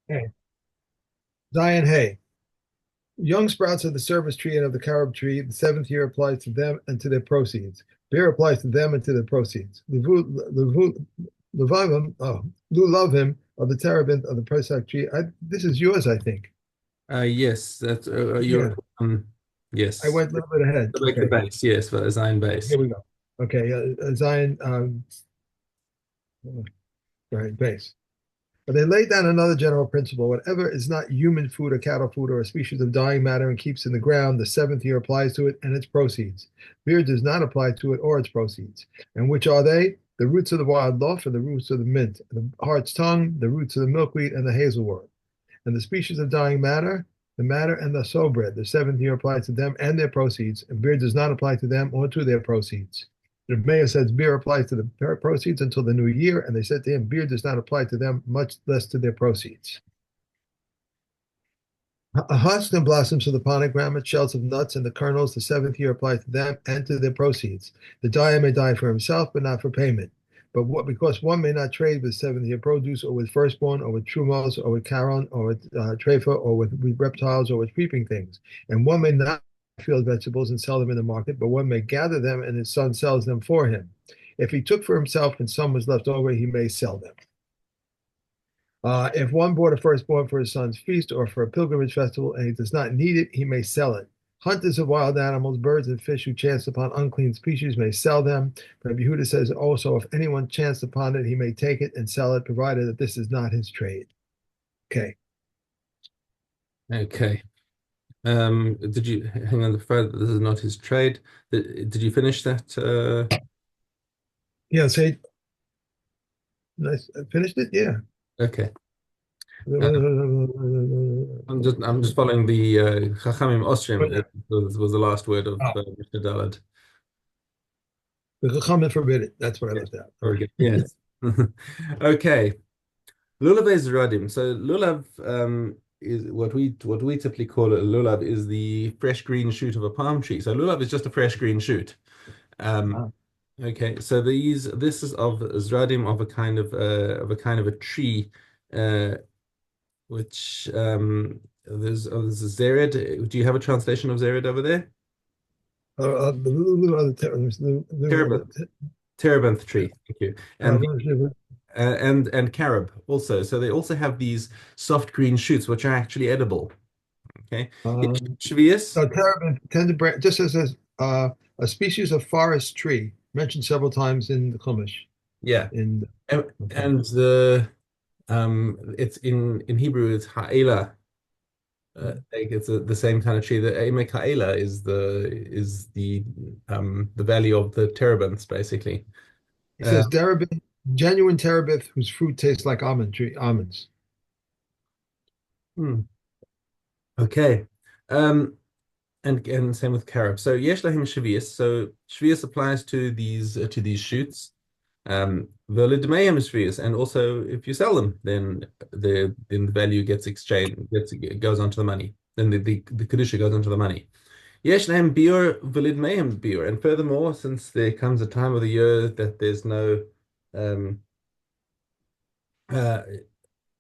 Hey. Zion Hay. Young sprouts of the service tree and of the carob tree, the seventh year applies to them and to their proceeds. Beer applies to them and to their proceeds. Levavim, Lulavim of the terebinth of the Pesach tree. This is yours, I think. Yes, that's your Yeah, I yes. went a little bit ahead. Like the Okay, base, yes, for the Zion here base. we go. Okay, Zion, right, base. But they laid down another general principle. Whatever is not human food or cattle food or a species of dying matter and keeps in the ground, the seventh year applies to it and its proceeds. Beer does not apply to it or its proceeds. And which are they? The roots of the wild loaf and the roots of the mint, the hart's tongue, the roots of the milkweed, and the hazelwort. And the species of dying matter, the matter and the sow bread, the seventh year applies to them and their proceeds, and beer does not apply to them or to their proceeds. The mayor says beer applies to the proceeds until the new year, and they said to him, beer does not apply to them, much less to their proceeds. A husk and blossoms of the pomegranate, shells of nuts, and the kernels, the seventh year applies to them and to their proceeds. The dyer may die for himself, but not for payment. But what because one may not trade with seventh year produce, or with firstborn, or with trumos, or with caron, or with trefa, or with reptiles, or with creeping things. And one may not field vegetables and sell them in the market, but one may gather them, and his son sells them for him. If he took for himself and some was left over, he may sell them. If one bought a firstborn for his son's feast or for a pilgrimage festival and he does not need it, he may sell it. Hunters of wild animals, birds, and fish who chance upon unclean species may sell them. But Yehuda says also, if anyone chanced upon it, he may take it and sell it, provided that this is not his trade. Okay. Okay. Did you hang on the fact that this is not his trade? Did you finish that? Yeah, say, nice. I finished it? Yeah. Okay. Uh, I'm just following the Chachamim Osrim was the last word of Oh, Mr. Dalad. the Chachamim forbid it. That's what I Yeah. left out. All Very right. good. Yes. Okay. Lulav is radim. So lulav is what we typically call a lulav is the fresh green shoot of a palm tree. So lulav is just a fresh green shoot. Um, Uh, okay, so this is of zradim of a kind of a tree, uh, which there's a zered. Do you have a translation of zered over there? Terebinth, terebinth tree. Thank you. And and carob also. So they also have these soft green shoots which are actually edible. Okay. Shevi'is? terebinth tend to branch just as a species of forest tree mentioned several times in the Chumash. Yeah. In okay. And the it's in Hebrew it's ha'ela. Like it's the same kind of tree. The Emek ha'ela is the value of the terebinths basically. It Uh, says terebinth, genuine terebinth whose fruit tastes like almonds. hmm. Okay. Um, and same with carob. So yesh lahim shvius. So shvius applies to these shoots. Velidmeim shvius, and also if you sell them, then the value gets exchanged, goes onto the money. Then the kedusha goes onto the money. Yesh lahem biur velidmeim biur, and furthermore, since there comes a time of the year that there's no um uh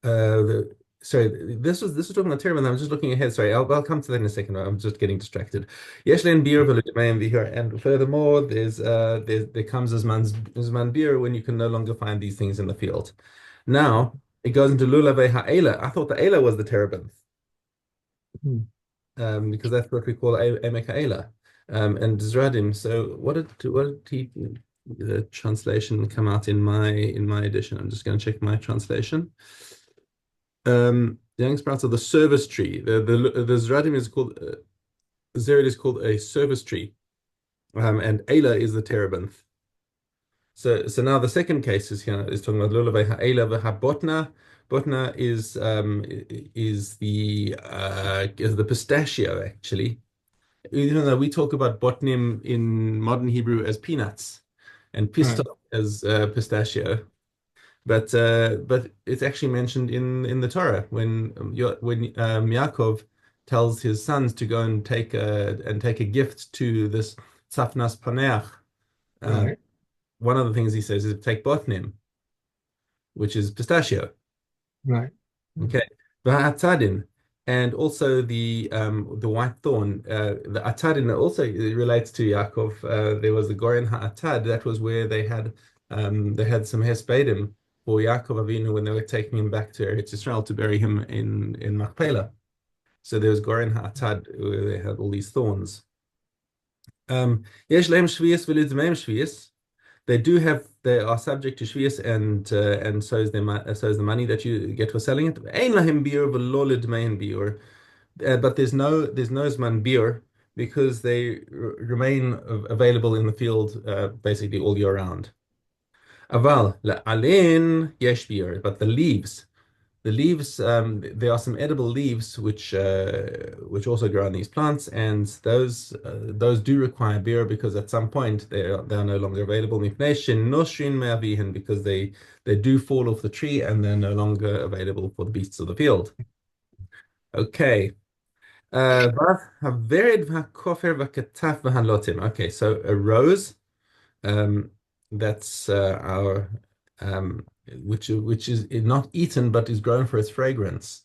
the sorry, this was talking about Tyrion. I was just looking ahead. Sorry, I'll come to that in a second. I'm just getting distracted. Yeshlen beer v'le'demayim v'hir, and furthermore, there comes Zman beer when you can no longer find these things in the field. Now it goes into lulave ha'ela. I thought the ela was the terebinth, Hmm. because that's what we call emek ha'ela, and zradim. So what did he the translation come out in my edition? I'm just going to check my translation. The young sprouts of the service tree. The zeratim is called zerid is called a service tree, and Ela is the terebinth. So now the second case is talking about lulav ha'ela v'habotna. Botna is the pistachio actually. Even though we talk about botnim in modern Hebrew as peanuts and All right. pistos as pistachio. But it's actually mentioned in the Torah when Yaakov tells his sons to go and take a gift to this Tzafnas Paneach. Um, Right. one of the things he says is take botnim, which is pistachio. Right. Okay, V'atadin, and also the white thorn. The atadin also relates to Yaakov. There was the Goren Ha'atad. That was where they had some hespedim for Yaakov Avinu when they were taking him back to Eretz Israel to bury him in Machpelah. So there was Goren Ha'atad where they had all these thorns. Yesh lehem shvius v'lidmeim shvius. They are subject to Shevi'is, and so is the money that you get for selling it. Ein lahem biur v'lo lidmein biur. But there's no Zman biur because they remain available in the field basically all year round. Aval la'alin yesh biur, but the leaves, there are some edible leaves which also grow on these plants, and those do require beer because at some point they are no longer available. Mipnei shenoshin me'avihin, because they do fall off the tree and they're no longer available for the beasts of the field. Okay. Havered v'hakofer v'kataf v'hanlotim. Okay, so a rose, um, that's our which is not eaten but is grown for its fragrance.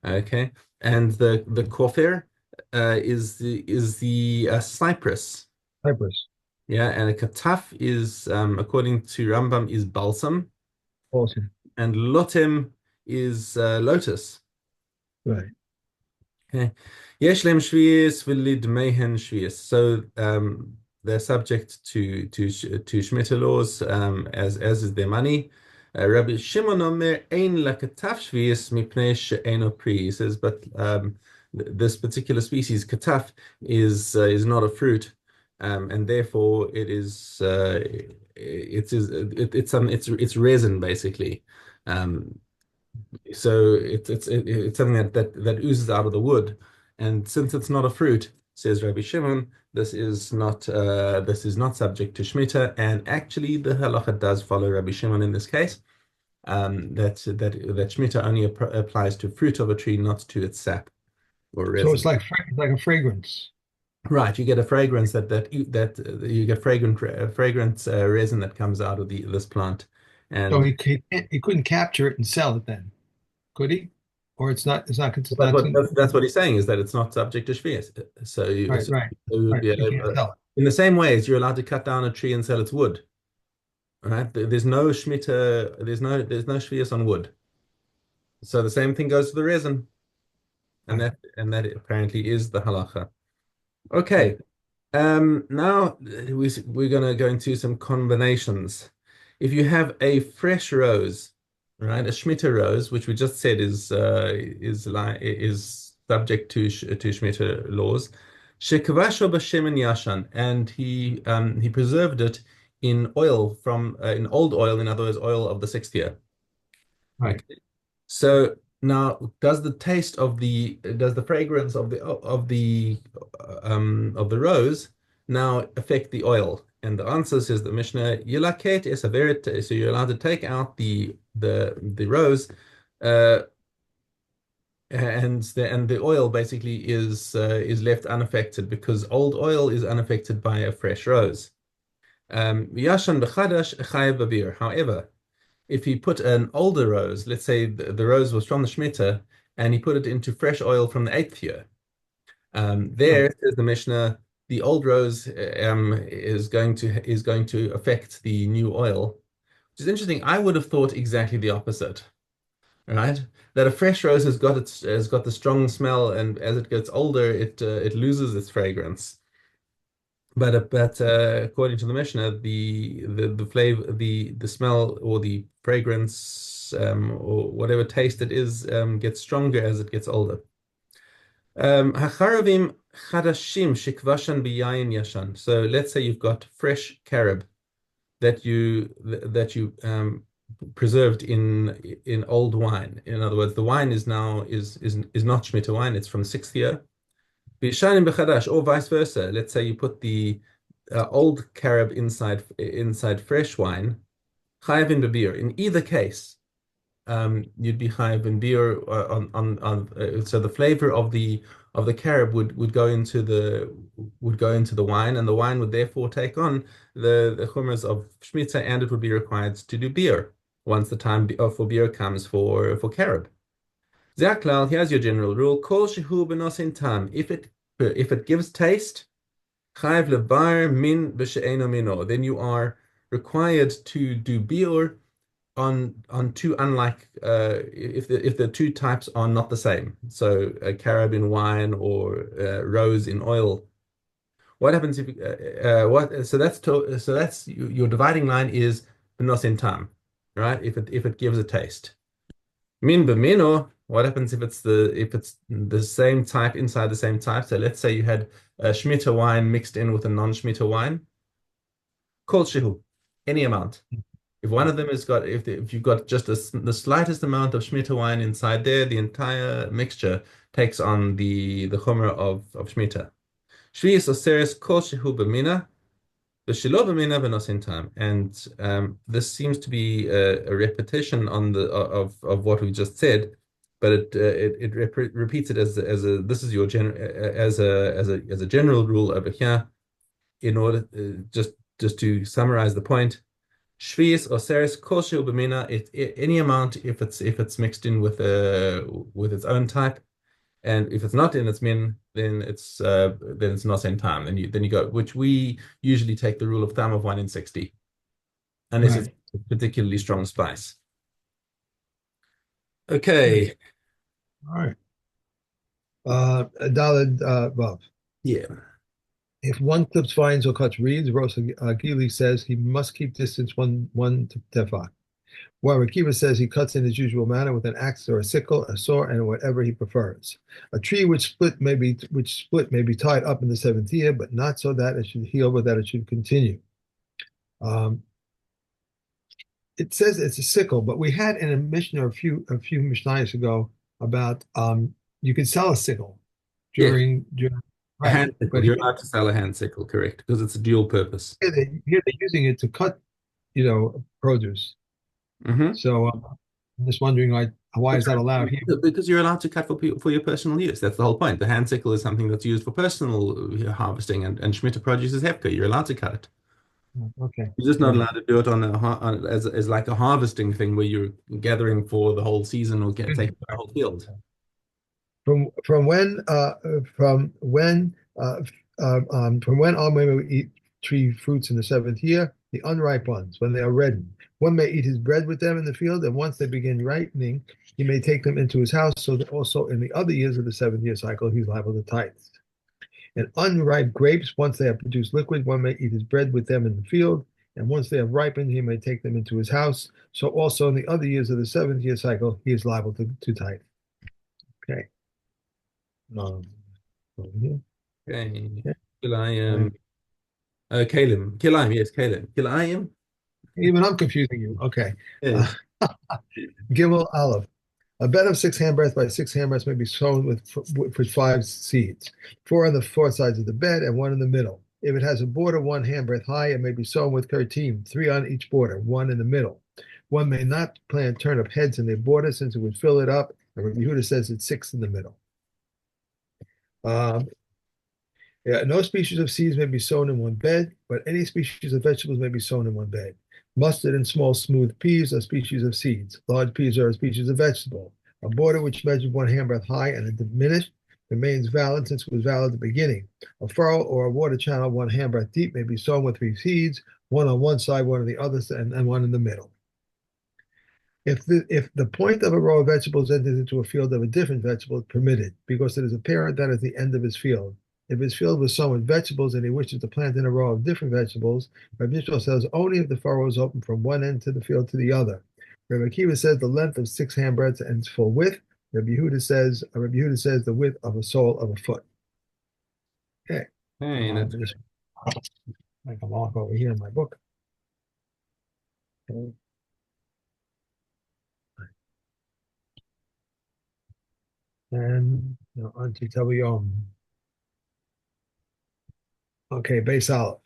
Okay, and the kofer is the cypress. Cypress. Yeah, and a kataf is according to Rambam is balsam, Awesome. and lotim is lotus. Right. Okay. Yesh lem shvius v'lidmehen shvius. So they're subject to Shemitah laws as is their money. Rabbi Shimon Omer ein lakataf shvius mipnei she'eno pri. He says, but this particular species kataf is not a fruit, and therefore it's resin basically. Um, so it's something that oozes out of the wood, and since it's not a fruit, says Rabbi Shimon, this is not subject to Shemitah, and actually the halacha does follow Rabbi Shimon in this case. That Shemitah only applies to fruit of a tree, not to its sap or So it's resin. like a fragrance. Right, you get a fragrance you get fragrance resin that comes out of this plant, So and he couldn't capture it and sell it then, could he? Or it's But not that's what he's saying is that it's not subject to Shevi'is. So you, right, so right, you would right. be You can't able, sell it. in the same way as you're allowed to cut down a tree and sell its wood, right? There's no Shemitah, there's no Shevi'is on wood. So the same thing goes for the resin, and Right, that apparently is the halacha. right, Okay. Now we're going to go into some combinations. If you have a fresh rose, right, a Shemitah rose, which we just said is subject to Shemitah laws, shekavasho b'shemen yashan, and he preserved it in oil in old oil, in other words, oil of the sixth year. right. Okay. So now, does the fragrance of the rose now affect the oil? And the answer says the Mishnah, Yilaket es averet. So you're allowed to take out the rose, uh, and the oil basically is left unaffected because old oil is unaffected by a fresh rose. Yashan b'chadash chayav b'bir. However, if he put an older rose, let's say the rose was from the Shemitah, and he put it into fresh oil from the eighth year, Right. there says the Mishnah, the old rose is going to affect the new oil, which is interesting. I would have thought exactly the opposite, right? That a fresh rose has got the strong smell, and as it gets older, it loses its fragrance. But according to the Mishnah, the flavor, the smell or the fragrance or whatever taste it is gets stronger as it gets older. Hacharavim chadashim shikvashan biyayin yashan. So let's say you've got fresh carob that you preserved in old wine. In other words, the wine is now is not Shemitah wine; it's from sixth year. Bishanim b'chadash, or vice versa. Let's say you put the old carob inside fresh wine. Chayav in beer. In either case, you'd be chayav in beer so the flavor of the carob would go into the wine, and the wine would therefore take on the chumras of shmita, and it would be required to do beer once the time for beer comes for carob. Zaklal, here's your general rule. Kol shehu benosin tam. If it gives taste, chayv levar min b'she'eno mino. Then you are required to do biur on two unlike if the two types are not the same. So a carob in wine or rose in oil. What happens if what? So that's your dividing line is benosin tam, right? If it gives a taste. Min b'mino, what happens if it's the same type inside the same type? So let's say you had a Shemitah wine mixed in with a non-Shemitah wine. Kol shehu, any amount. If one of them has got, if you've got just the slightest amount of Shemitah wine inside there, the entire mixture takes on the chumrah of Shemitah. Shevi'is oseres kol shehu b'mina, v'shelo b'mina v'nosin tam. And this seems to be a repetition of what we just said, but it repeats it as a this is your as a general rule over here. In order just to summarize the point, Shevi'is oseres kol shehu b'mina. Any amount if it's mixed in with its own type. And if it's not in its min, then it's not in time. Then you go, which we usually take the rule of thumb of 1 in 60, unless it's Right. a particularly strong spice. Okay. All right. Daled Vav. Yeah. If one clips vines or cuts reeds, Rosh Gili says he must keep distance one tefach. While Rakiva says he cuts in his usual manner with an axe or a sickle, a saw, and whatever he prefers. A tree which split may be tied up in the seventh year, but not so that it should heal, but that it should continue. It says it's a sickle, but we had in a Mishnah a few Mishnayos ago about you could sell a sickle Yeah. during A right, hand sickle. but You're allowed to sell a hand sickle, correct? Because it's a dual purpose. here they're using it to cut, produce. Hmm. So I'm just wondering, like, why is that allowed here? Because you're allowed to cut for your personal use. That's the whole point. The hand sickle is something that's used for personal harvesting, and Shemitah produce is hefker. You're allowed to cut it. Okay, You're just not good. allowed to do it as like a harvesting thing where you're gathering for the whole season or taking the whole field. From when all men may eat tree fruits in the seventh year, the unripe ones, when they are reddened. One may eat his bread with them in the field, and once they begin ripening, he may take them into his house, so that also in the other years of the seventh year cycle, he's liable to tithes. And unripe grapes, once they have produced liquid, one may eat his bread with them in the field, and once they have ripened, he may take them into his house. So also in the other years of the seventh year cycle, he is liable to tithe. Okay. Over here. Okay. Yeah. Kilayim. And Kalim. Kilayim, yes, Kalim. Kilayim. even I'm confusing you. Okay. Uh, Yes. Gimel Aleph. A bed of 6 handbreadths by 6 handbreadths may be sown with 5 seeds, 4 on the 4 sides of the bed and 1 in the middle. If it has a border 1 handbreadth high, it may be sown with 13, 3 on each border, 1 in the middle. One may not plant turnip heads in their border since it would fill it up. And Rabbi Yehuda says it's 6 in the middle. Um, Yeah, no species of seeds may be sown in one bed, but any species of vegetables may be sown in one bed. Mustard and small smooth peas are species of seeds. Large peas are a species of vegetable. A border which measures 1 handbreadth high and is diminished remains valid since it was valid at the beginning. A furrow or a water channel 1 handbreadth deep may be sown with 3 seeds, 1 on one side, 1 on the other, and 1 in the middle. If the point of a row of vegetables enters into a field of a different vegetable, it's permitted, because it is apparent that is the end of his field. If his field was sown with vegetables and he wishes to plant in a row of different vegetables, Rabbi Yishmael says only if the furrow is open from one end to the field to the other. Rabbi Akiva says the length of 6 handbreadths and its full width. Rabbi Yehuda says the width of a sole of a foot. Okay. Hey, that's Just make a mark over here in my book. Okay. And on to Taviyom. Okay, base olive.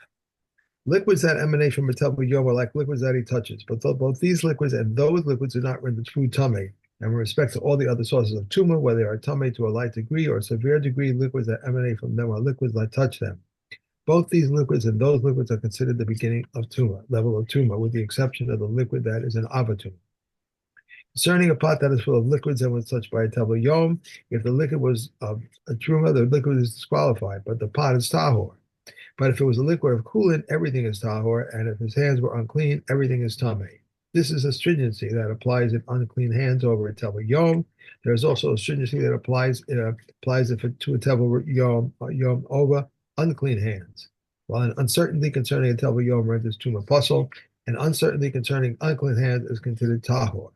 Liquids that emanate from a Taviyom are like liquids that he touches, but both these liquids and those liquids do not render food tummy. And with respect to all the other sources of tumah, whether they are tummy to a light degree or a severe degree, liquids that emanate from them are liquids that touch them. Both these liquids and those liquids are considered the beginning of tumah, level of tumah, with the exception of the liquid that is an avatuma. Concerning a pot that is full of liquids and was touched by a tevel yom, if the liquid was of a truma, the liquid is disqualified, but the pot is tahor. But if it was a liquid of coolant, everything is tahor, and if his hands were unclean, everything is tameh. This is a stringency that applies if unclean hands over a tevel yom. There is also a stringency that applies if it, to a tevel yom over unclean hands. While an uncertainty concerning a tevel yom renders tuma puzzle, and uncertainty concerning unclean hands is considered tahor.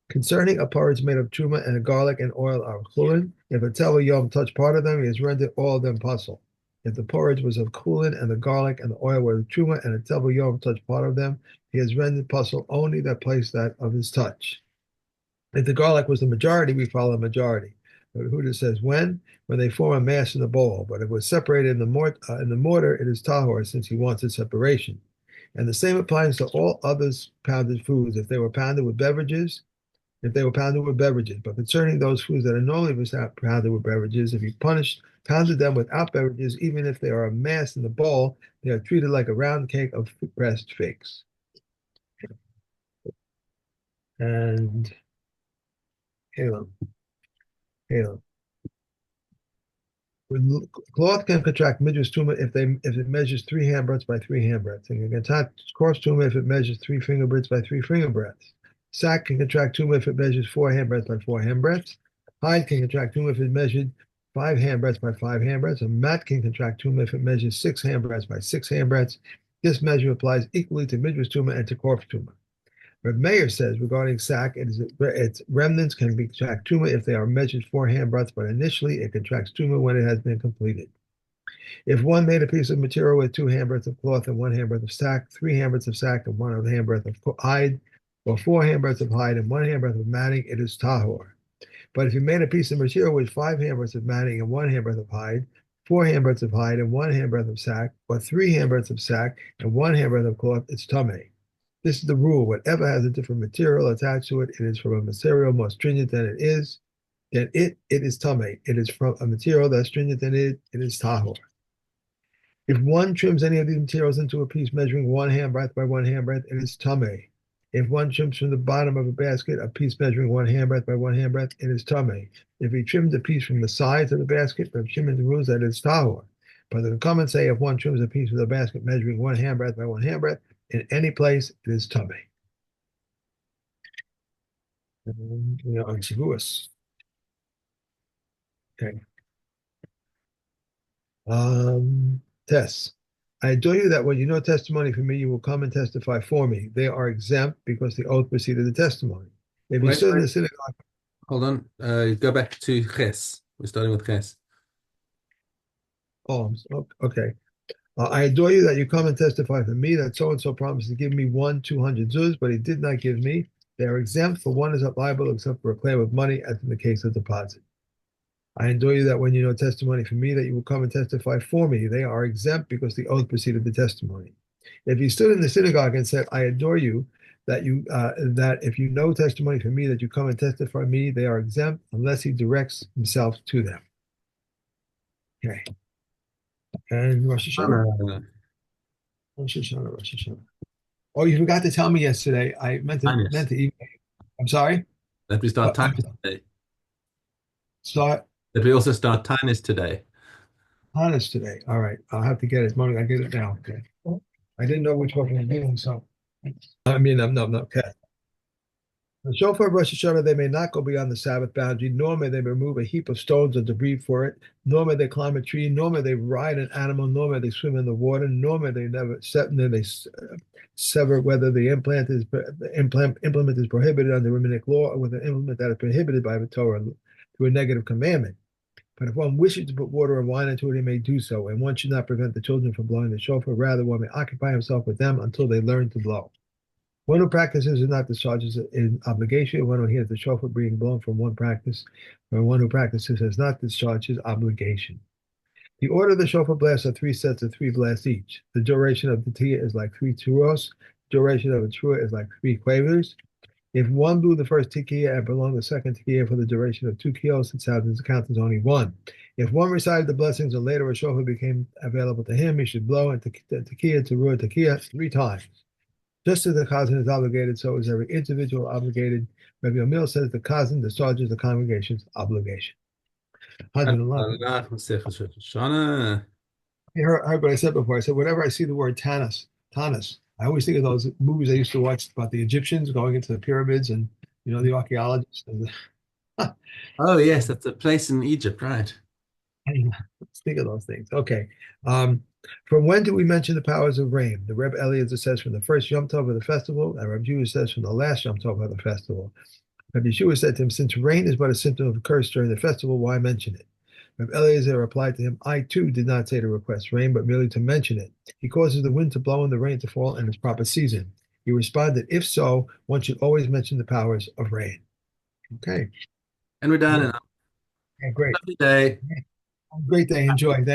Concerning a porridge made of truma and garlic and oil are chulin, if a tevel yom touch part of them, he has rendered all of them puzzle. If the porridge was of chulin and the garlic and the oil were of truma and a tevel yom touch part of them, he has rendered puzzle only that place that of his touch. If the garlic was the majority, we follow majority. But Huda says when they form a mass in the bowl. But if it was separated in the mortar, it is tahor since he wants its separation. And the same applies to all others pounded foods. If they were pounded with beverages, but concerning those foods that are normally pounded with beverages, if you pounded them without beverages, even if they are amassed in the bowl, they are treated like a round cake of pressed figs. And Halem. Cloth can contract midras tuma if it measures 3 handbreadths by 3 handbreadths, and can contract coarse tuma if it measures 3 fingerbreadths by 3 fingerbreadths. Sack can contract tuma if it measures 4 handbreadths by 4 handbreadths. Hide can contract tuma if it measured 5 handbreadths by 5 handbreadths. A mat can contract tuma if it measures 6 handbreadths by 6 handbreadths. This measure applies equally to midras tuma and to korf tuma. Reb Meir says regarding sack, its remnants can be contract tuma if they are measured 4 handbreadths, but initially it contracts tuma when it has been completed. If one made a piece of material with 2 handbreadths of cloth and 1 handbreadth of sack, 3 handbreadths of sack and 1 handbreadth of hide, or 4 handbreadths of hide and 1 handbreadth of matting, it is tahor. But if you made a piece of material with 5 handbreadths of matting and 1 handbreadth of hide, 4 handbreadths of hide and 1 handbreadth of sack, or 3 handbreadths of sack and 1 handbreadth of cloth, it's tameh. This is the rule. Whatever has a different material attached to it, it is from a material more stringent than it is tameh. It is from a material that's stringent than it is tahor. If one trims any of these materials into a piece measuring 1 handbreadth by 1 handbreadth, it is tameh. If one trims from the bottom of a basket a piece measuring 1 handbreadth by 1 handbreadth, it is tameh. If he trims a piece from the sides of the basket, Reb Shimon rules that it is tahor. But the comments say if one trims a piece of the basket measuring 1 handbreadth by 1 handbreadth, in any place, it is tameh. On Shevi'is. Okay. Tests. I adore you that when you know testimony from me, you will come and testify for me. They are exempt because the oath preceded the testimony. If you stood in the synagogue. Hold on. Go back to Ches. We're starting with Ches. Oh, okay. I adore you that you come and testify for me that so-and-so promised to give me 200 zuz, but he did not give me. They are exempt, for one is not liable except for a claim of money, as in the case of deposit. I adore you that when you know testimony from me, that you will come and testify for me. They are exempt because the oath preceded the testimony. If you stood in the synagogue and said, I adore you, that if you know testimony from me, that you come and testify for me, they are exempt unless he directs himself to them. Okay. And Rosh Hashanah. Rosh Hashanah. Oh, you forgot to tell me yesterday. I meant to email. I'm sorry? That we start time today. Start? That we also start Tanis today. Tanis today. All right. I'll have to get it. I get it now. Okay. I didn't know which one we were doing, so. I'm not. Okay. The shofar of Rosh Hashanah, they may not go beyond the Sabbath boundary, nor may they remove a heap of stones or debris for it, nor may they climb a tree, nor may they ride an animal, nor may they swim in the water, nor may they sever whether the implement is prohibited under rabbinic law or with an implement that is prohibited by the Torah through a negative commandment. But if one wishes to put water or wine into it, he may do so, and one should not prevent the children from blowing the shofar. Rather, one may occupy himself with them until they learn to blow. One who practices is not discharges an obligation. One who hears the shofar being blown from one practice, or one who practices has not discharged his obligation. The order of the shofar blasts are 3 sets of 3 blasts each. The duration of the tekiah is like 3 turos. The duration of a trua is like 3 quavers. If one blew the first tekiah and prolonged the second tekiah for the duration of 2 kilos, it counts as only 1. If one recited the blessings and later a shofar became available to him, he should blow and tekiah to ruah tekiah 3 times. Just as the Chazan is obligated, so is every individual obligated. Rabbi Amil says the Chazan discharges the congregation's obligation. 111. You heard what I said before. I said, whenever I see the word Tanis, I always think of those movies I used to watch about the Egyptians going into the pyramids and, the archaeologists. Oh, yes, that's a place in Egypt, right? Let's think of those things. Okay. Um, from when do we mention the powers of rain? The Reb Eliezer says from the first Yom Tov of the festival, and Reb Yeshua says from the last Yom Tov of the festival. Reb Yeshua said to him, since rain is but a symptom of a curse during the festival, why mention it? Reb Eliezer replied to him, I too did not say to request rain, but merely to mention it. He causes the wind to blow and the rain to fall in its proper season. He responded, if so, one should always mention the powers of rain. Okay. And we're done. Yeah, And great. lovely day. Great day. Enjoy.